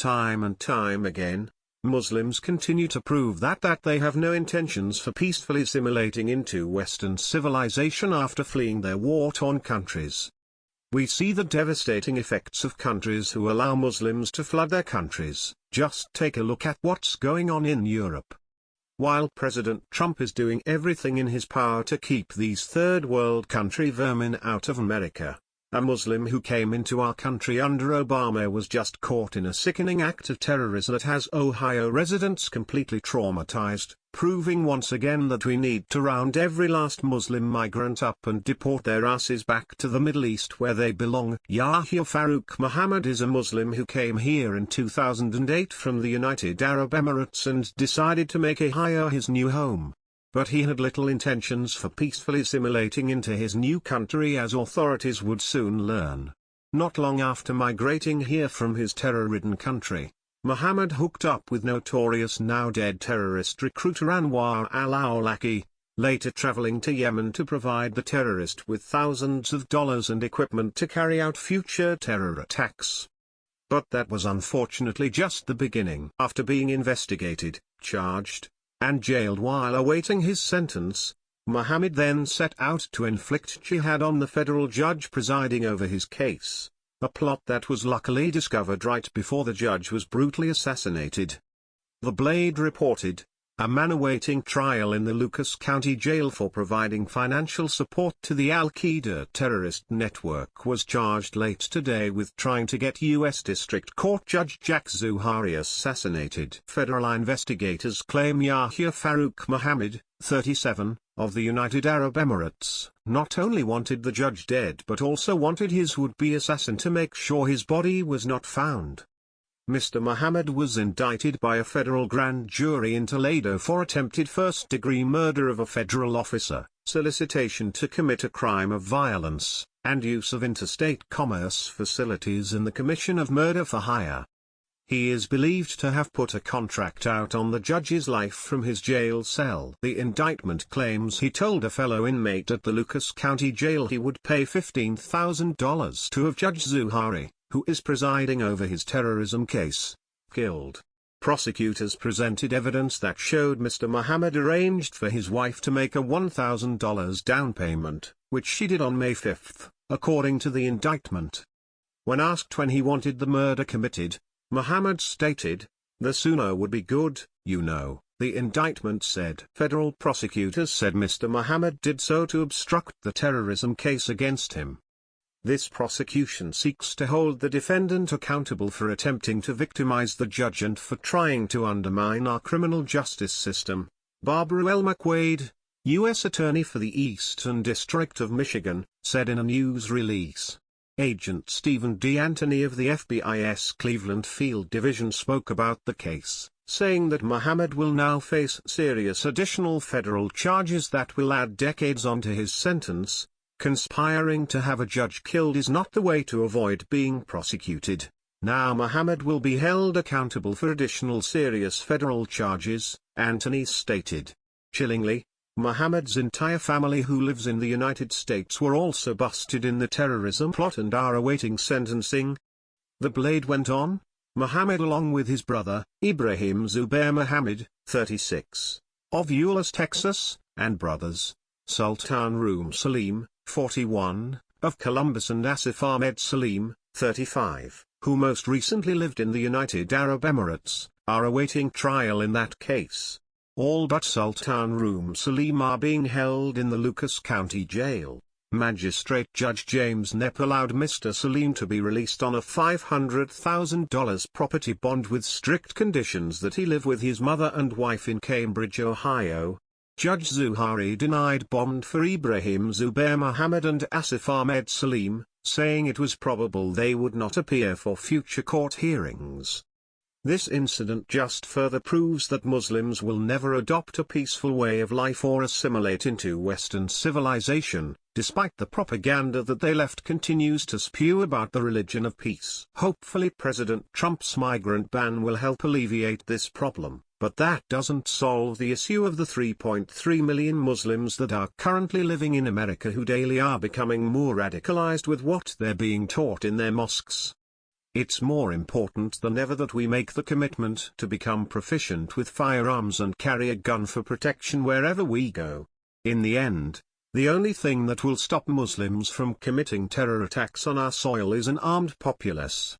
time and time again, Muslims continue to prove that they have no intentions for peacefully assimilating into Western civilization after fleeing their war-torn countries. We see the devastating effects of countries who allow Muslims to flood their countries. Just take a look at what's going on in Europe. While President Trump is doing everything in his power to keep these third-world country vermin out of America, a Muslim who came into our country under Obama was just caught in a sickening act of terrorism that has Ohio residents completely traumatized, proving once again that we need to round every last Muslim migrant up and deport their asses back to the Middle East where they belong. Yahya Farooq Muhammad is a Muslim who came here in 2008 from the United Arab Emirates and decided to make Ohio his new home. But he had little intentions for peacefully assimilating into his new country, as authorities would soon learn. Not long after migrating here from his terror-ridden country, Muhammad hooked up with notorious now-dead terrorist recruiter Anwar al-Awlaki, later traveling to Yemen to provide the terrorist with thousands of dollars and equipment to carry out future terror attacks. But that was unfortunately just the beginning. After being investigated, charged, and jailed while awaiting his sentence, Muhammad then set out to inflict jihad on the federal judge presiding over his case, a plot that was luckily discovered right before the judge was brutally assassinated. The Blade reported, a man awaiting trial in the Lucas County Jail for providing financial support to the Al-Qaeda terrorist network was charged late today with trying to get U.S. District Court Judge Jack Zuhari assassinated. Federal investigators claim Yahya Farooq Muhammad, 37, of the United Arab Emirates, not only wanted the judge dead but also wanted his would-be assassin to make sure his body was not found. Mr. Muhammad was indicted by a federal grand jury in Toledo for attempted first-degree murder of a federal officer, solicitation to commit a crime of violence, and use of interstate commerce facilities in the commission of murder for hire. He is believed to have put a contract out on the judge's life from his jail cell. The indictment claims he told a fellow inmate at the Lucas County Jail he would pay $15,000 to have Judge Zuhari, who is presiding over his terrorism case, killed. Prosecutors presented evidence that showed Mr. Muhammad arranged for his wife to make a $1,000 down payment, which she did on May 5, according to the indictment. When asked when he wanted the murder committed, Muhammad stated, "The sooner would be good, you know," the indictment said. Federal prosecutors said Mr. Muhammad did so to obstruct the terrorism case against him. This prosecution seeks to hold the defendant accountable for attempting to victimize the judge and for trying to undermine our criminal justice system. Barbara L. McQuaid, U.S. Attorney for the Eastern District of Michigan, said in a news release. Agent Stephen D. Anthony of the FBI's Cleveland Field Division spoke about the case, saying that Muhammad will now face serious additional federal charges that will add decades onto his sentence. Conspiring to have a judge killed is not the way to avoid being prosecuted. Now Muhammad will be held accountable for additional serious federal charges, Anthony stated. Chillingly, Muhammad's entire family who lives in the United States were also busted in the terrorism plot and are awaiting sentencing. The Blade went on, Muhammad along with his brother, Ibrahim Zubair Muhammad, 36, of Euless, Texas, and brothers, Sultan Room Salim, 41, of Columbus and Asif Ahmed Salim, 35, who most recently lived in the United Arab Emirates, are awaiting trial in that case. All but Sultan Room Salim are being held in the Lucas County Jail. Magistrate Judge James Knepp allowed Mr. Salim to be released on a $500,000 property bond with strict conditions that he live with his mother and wife in Cambridge, Ohio. Judge Zuhari denied bond for Ibrahim Zubair Muhammad and Asif Ahmed Salim, saying it was probable they would not appear for future court hearings. This incident just further proves that Muslims will never adopt a peaceful way of life or assimilate into Western civilization, despite the propaganda that they left continues to spew about the religion of peace. Hopefully President Trump's migrant ban will help alleviate this problem, but that doesn't solve the issue of the 3.3 million Muslims that are currently living in America who daily are becoming more radicalized with what they're being taught in their mosques. It's more important than ever that we make the commitment to become proficient with firearms and carry a gun for protection wherever we go. In the end, the only thing that will stop Muslims from committing terror attacks on our soil is an armed populace.